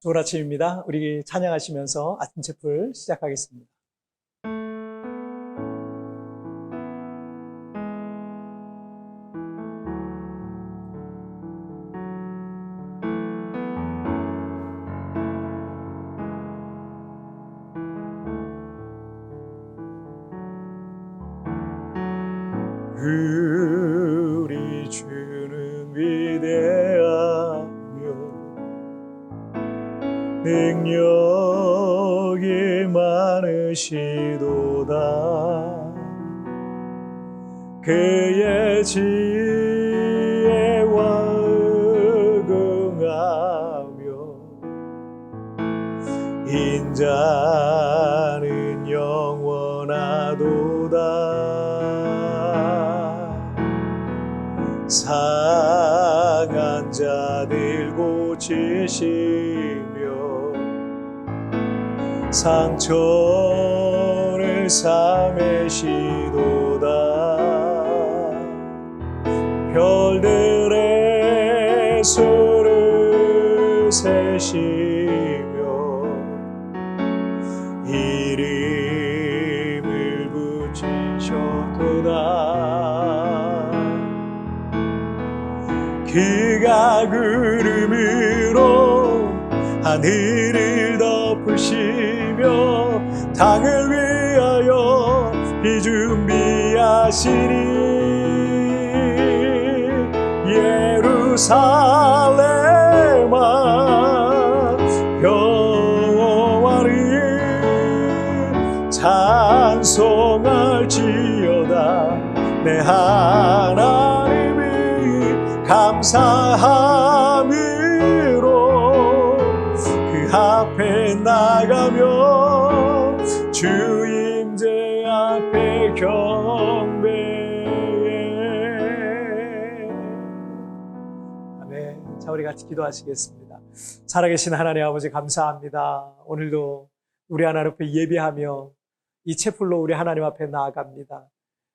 좋은 아침입니다. 우리 찬양하시면서 아침 채플 시작하겠습니다. 우리 주는 위대하며 능력이 많으시도다. 그의 지혜와 응하며 인자는 영원하도다. 상한 자들 고치시며 상처를 삼으시도다. 별들의 수를 세시며 이름을 붙이셨도다. 그가 구름으로 하늘을 덮으시며 땅을 위하여 비 준비하시니 예루살렘아 여호와를 찬송할지어다. 내 하나님이 감사함으로 그 앞에 나가며 주 임재 앞에 경배해. 아멘. 자, 우리 같이 기도하시겠습니다. 살아계신 하나님 아버지 감사합니다. 오늘도 우리 하나님 앞에 예배하며 이 채플로 우리 하나님 앞에 나아갑니다.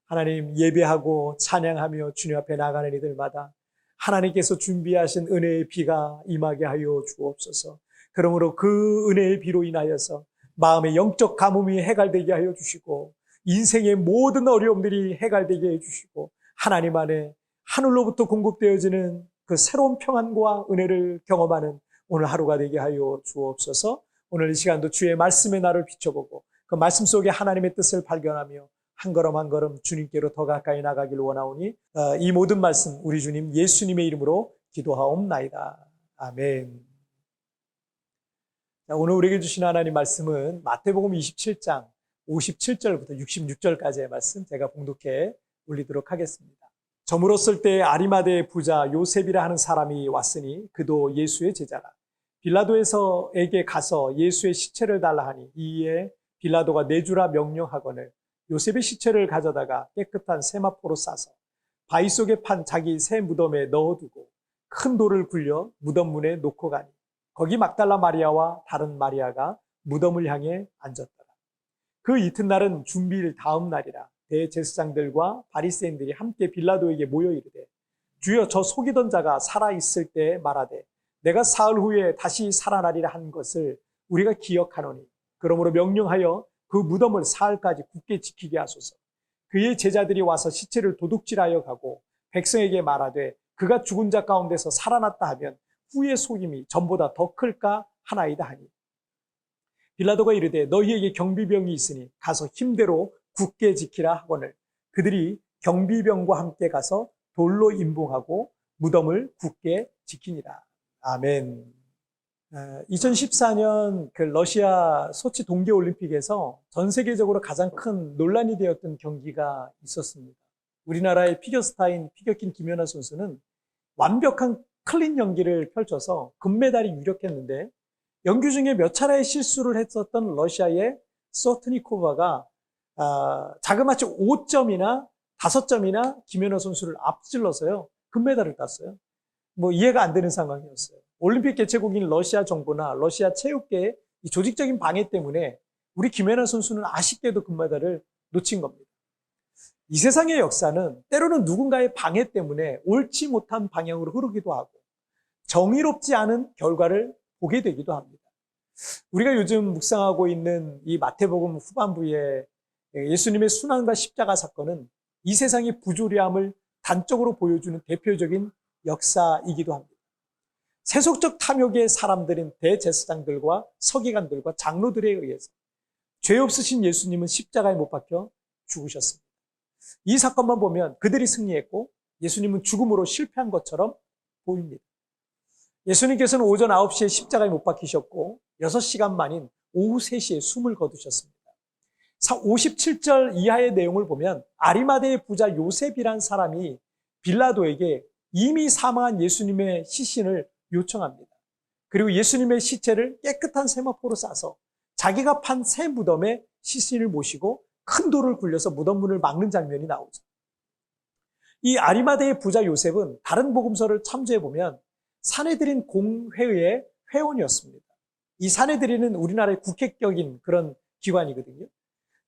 하나님, 예배하고 찬양하며 주님 앞에 나가는 이들마다 하나님께서 준비하신 은혜의 비가 임하게 하여 주옵소서. 그러므로 그 은혜의 비로 인하여서 마음의 영적 가뭄이 해갈되게 하여 주시고 인생의 모든 어려움들이 해갈되게 해주시고 하나님 안에 하늘로부터 공급되어지는 그 새로운 평안과 은혜를 경험하는 오늘 하루가 되게 하여 주옵소서. 오늘 이 시간도 주의 말씀의 나를 비춰보고 그 말씀 속에 하나님의 뜻을 발견하며 한 걸음 한 걸음 주님께로 더 가까이 나가기를 원하오니 이 모든 말씀 우리 주님 예수님의 이름으로 기도하옵나이다. 아멘. 오늘 우리에게 주신 하나님 말씀은 마태복음 27장 57절부터 66절까지의 말씀 제가 봉독해 올리도록 하겠습니다. 저물었을 때 아리마대의 부자 요셉이라 하는 사람이 왔으니 그도 예수의 제자라. 빌라도에게 가서 예수의 시체를 달라 하니 이에 빌라도가 내주라 명령하거늘 요셉의 시체를 가져다가 깨끗한 세마포로 싸서 바위 속에 판 자기 새 무덤에 넣어두고 큰 돌을 굴려 무덤 문에 놓고 가니 거기 막달라 마리아와 다른 마리아가 무덤을 향해 앉았더라. 그 이튿날은 준비일 다음 날이라. 대제사장들과 바리새인들이 함께 빌라도에게 모여 이르되 주여 저 속이던 자가 살아있을 때 말하되 내가 사흘 후에 다시 살아나리라 한 것을 우리가 기억하노니 그러므로 명령하여 그 무덤을 사흘까지 굳게 지키게 하소서. 그의 제자들이 와서 시체를 도둑질하여 가고 백성에게 말하되 그가 죽은 자 가운데서 살아났다 하면 후의 속임이 전보다 더 클까 하나이다 하니 빌라도가 이르되 너희에게 경비병이 있으니 가서 힘대로 굳게 지키라 하거늘 그들이 경비병과 함께 가서 돌로 임봉하고 무덤을 굳게 지키니라. 아멘. 2014년 그 러시아 소치 동계올림픽에서 전 세계적으로 가장 큰 논란이 되었던 경기가 있었습니다. 우리나라의 피겨스타인 피겨킨 김연아 선수는 완벽한 클린 연기를 펼쳐서 금메달이 유력했는데 연기 중에 몇 차례의 실수를 했었던 러시아의 소트니코바가 자그마치 5점이나 5점이나 김연아 선수를 앞질러서요 금메달을 땄어요. 뭐 이해가 안 되는 상황이었어요. 올림픽 개최국인 러시아 정부나 러시아 체육계의 이 조직적인 방해 때문에 우리 김연아 선수는 아쉽게도 금메달을 놓친 겁니다. 이 세상의 역사는 때로는 누군가의 방해 때문에 옳지 못한 방향으로 흐르기도 하고 정의롭지 않은 결과를 보게 되기도 합니다. 우리가 요즘 묵상하고 있는 이 마태복음 후반부에 예수님의 순환과 십자가 사건은 이 세상의 부조리함을 단적으로 보여주는 대표적인 역사이기도 합니다. 세속적 탐욕의 사람들인 대제사장들과 서기관들과 장로들에 의해서 죄 없으신 예수님은 십자가에 못 박혀 죽으셨습니다. 이 사건만 보면 그들이 승리했고 예수님은 죽음으로 실패한 것처럼 보입니다. 예수님께서는 오전 9시에 십자가에 못 박히셨고 6시간 만인 오후 3시에 숨을 거두셨습니다. 57절 이하의 내용을 보면 아리마대의 부자 요셉이란 사람이 빌라도에게 이미 사망한 예수님의 시신을 요청합니다. 그리고 예수님의 시체를 깨끗한 세마포로 싸서 자기가 판 새 무덤에 시신을 모시고 큰 돌을 굴려서 무덤 문을 막는 장면이 나오죠. 이 아리마대의 부자 요셉은 다른 복음서를 참조해 보면 사내들인 공회의 회원이었습니다. 이 사내들인은 우리나라의 국회격인 그런 기관이거든요.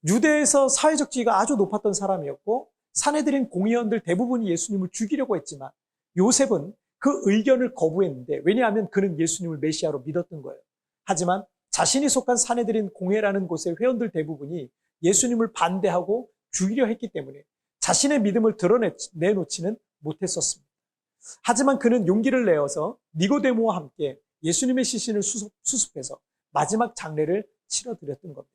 유대에서 사회적 지위가 아주 높았던 사람이었고 사내들인 공의원들 대부분이 예수님을 죽이려고 했지만 요셉은 그 의견을 거부했는데 왜냐하면 그는 예수님을 메시아로 믿었던 거예요. 하지만 자신이 속한 사내들인 공회라는 곳의 회원들 대부분이 예수님을 반대하고 죽이려 했기 때문에 자신의 믿음을 드러내놓지는 못했었습니다. 하지만 그는 용기를 내어서 니고데모와 함께 예수님의 시신을 수습해서 마지막 장례를 치러드렸던 겁니다.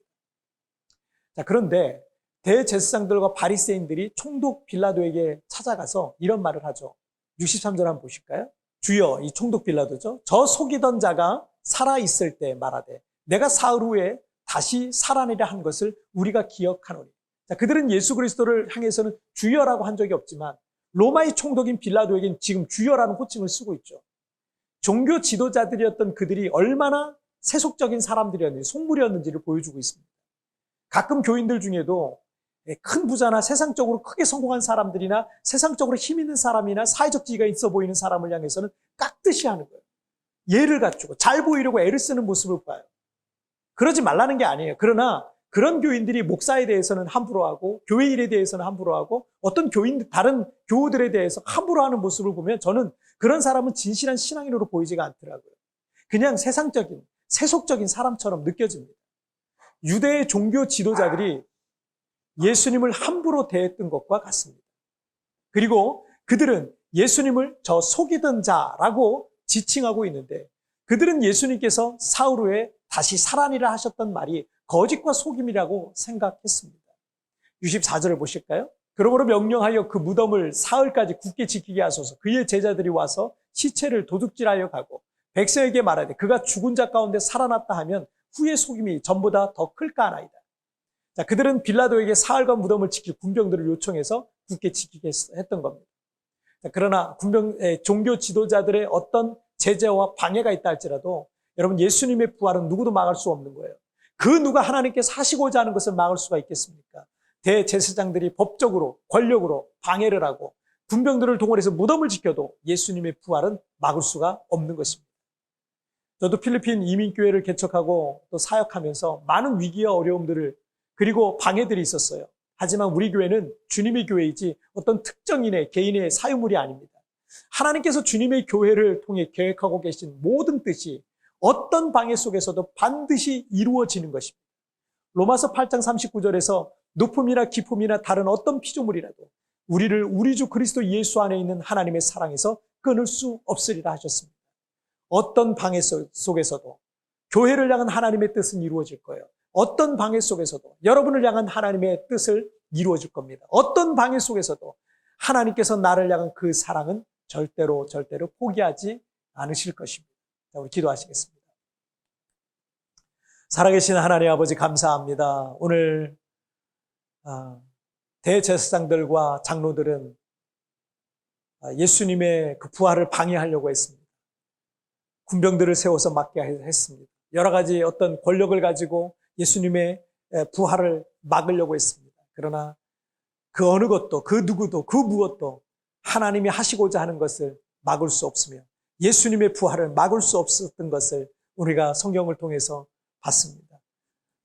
자, 그런데 대제사장들과 바리새인들이 총독 빌라도에게 찾아가서 이런 말을 하죠. 63절 한번 보실까요? 주여, 이 총독 빌라도죠. 저 속이던 자가 살아있을 때 말하되 내가 사흘 후에 다시 살아내려 한 것을 우리가 기억하노니. 자, 그들은 예수 그리스도를 향해서는 주여라고 한 적이 없지만 로마의 총독인 빌라도에겐 지금 주여라는 호칭을 쓰고 있죠. 종교 지도자들이었던 그들이 얼마나 세속적인 사람들이었는지, 속물이었는지를 보여주고 있습니다. 가끔 교인들 중에도 큰 부자나 세상적으로 크게 성공한 사람들이나 세상적으로 힘 있는 사람이나 사회적 지위가 있어 보이는 사람을 향해서는 깍듯이 하는 거예요. 예를 갖추고 잘 보이려고 애를 쓰는 모습을 봐요. 그러지 말라는 게 아니에요. 그러나 그런 교인들이 목사에 대해서는 함부로 하고 교회 일에 대해서는 함부로 하고 어떤 다른 교우들에 대해서 함부로 하는 모습을 보면 저는 그런 사람은 진실한 신앙인으로 보이지가 않더라고요. 그냥 세속적인 사람처럼 느껴집니다. 유대의 종교 지도자들이 예수님을 함부로 대했던 것과 같습니다. 그리고 그들은 예수님을 저 속이던 자라고 지칭하고 있는데 그들은 예수님께서 사흘 후에 다시 살아니라 하셨던 말이 거짓과 속임이라고 생각했습니다. 64절을 보실까요? 그러므로 명령하여 그 무덤을 사흘까지 굳게 지키게 하소서. 그의 제자들이 와서 시체를 도둑질하여 가고 백성에게 말하되 그가 죽은 자 가운데 살아났다 하면 후의 속임이 전보다 더 클까 하나이다. 자, 그들은 빌라도에게 사흘간 무덤을 지킬 군병들을 요청해서 굳게 지키게 했던 겁니다. 자, 그러나 종교 지도자들의 어떤 제재와 방해가 있다 할지라도 여러분 예수님의 부활은 누구도 막을 수 없는 거예요. 그 누가 하나님께서 하시고자 하는 것을 막을 수가 있겠습니까? 대제사장들이 법적으로 권력으로 방해를 하고 군병들을 동원해서 무덤을 지켜도 예수님의 부활은 막을 수가 없는 것입니다. 저도 필리핀 이민교회를 개척하고 또 사역하면서 많은 위기와 어려움들을 그리고 방해들이 있었어요. 하지만 우리 교회는 주님의 교회이지 어떤 특정인의 개인의 사유물이 아닙니다. 하나님께서 주님의 교회를 통해 계획하고 계신 모든 뜻이 어떤 방해 속에서도 반드시 이루어지는 것입니다. 로마서 8장 39절에서 높음이나 깊음이나 다른 어떤 피조물이라도 우리를 우리 주 그리스도 예수 안에 있는 하나님의 사랑에서 끊을 수 없으리라 하셨습니다. 어떤 방해 속에서도 교회를 향한 하나님의 뜻은 이루어질 거예요. 어떤 방해 속에서도 여러분을 향한 하나님의 뜻을 이루어질 겁니다. 어떤 방해 속에서도 하나님께서 나를 향한 그 사랑은 절대로 포기하지 않으실 것입니다. 자, 우리 기도하시겠습니다. 살아계신 하나님 아버지 감사합니다. 오늘 대제사장들과 장로들은 예수님의 그 부활을 방해하려고 했습니다. 군병들을 세워서 막게 했습니다. 여러 가지 어떤 권력을 가지고 예수님의 부활을 막으려고 했습니다. 그러나 그 어느 것도 그 누구도 그 무엇도 하나님이 하시고자 하는 것을 막을 수 없으며 예수님의 부활을 막을 수 없었던 것을 우리가 성경을 통해서 봤습니다.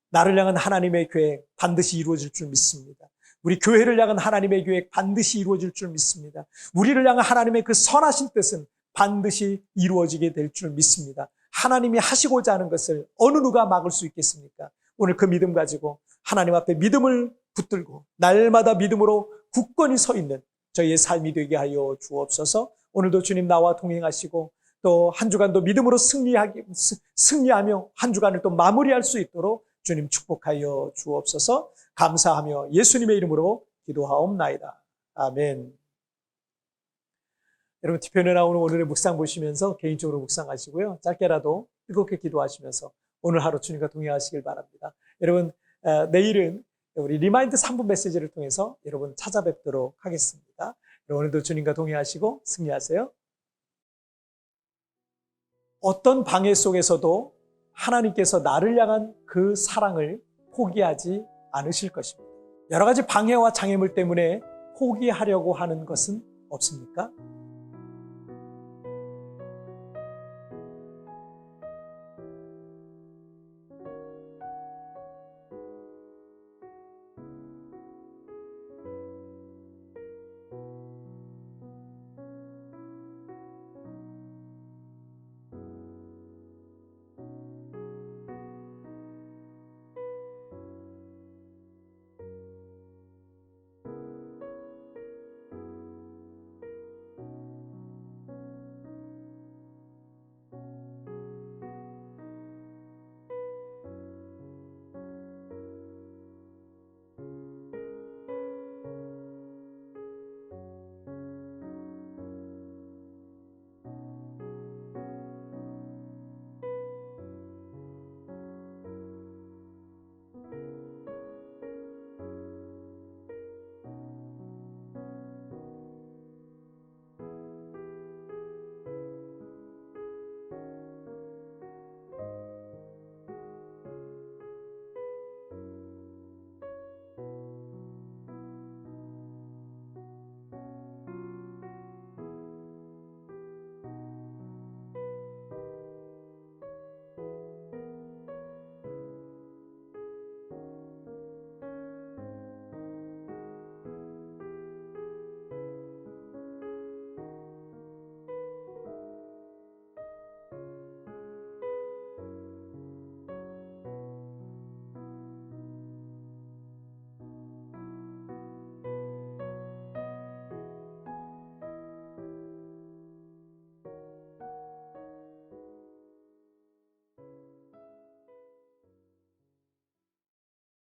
나를 향한 하나님의 계획 반드시 이루어질 줄 믿습니다. 우리 교회를 향한 하나님의 계획 반드시 이루어질 줄 믿습니다. 우리를 향한 하나님의 그 선하신 뜻은 반드시 이루어지게 될 줄 믿습니다. 하나님이 하시고자 하는 것을 어느 누가 막을 수 있겠습니까? 오늘 그 믿음 가지고 하나님 앞에 믿음을 붙들고 날마다 믿음으로 굳건히 서 있는 저희의 삶이 되게 하여 주옵소서. 오늘도 주님 나와 동행하시고 또 한 주간도 믿음으로 승리하며 한 주간을 또 마무리할 수 있도록 주님 축복하여 주옵소서. 감사하며 예수님의 이름으로 기도하옵나이다. 아멘. 여러분 뒤편에 나오는 오늘의 묵상 보시면서 개인적으로 묵상하시고요. 짧게라도 뜨겁게 기도하시면서 오늘 하루 주님과 동행하시길 바랍니다. 여러분 내일은 우리 리마인드 3분 메시지를 통해서 여러분 찾아뵙도록 하겠습니다. 오늘도 주님과 동행하시고 승리하세요. 어떤 방해 속에서도 하나님께서 나를 향한 그 사랑을 포기하지 않으실 것입니다. 여러 가지 방해와 장애물 때문에 포기하려고 하는 것은 없습니까?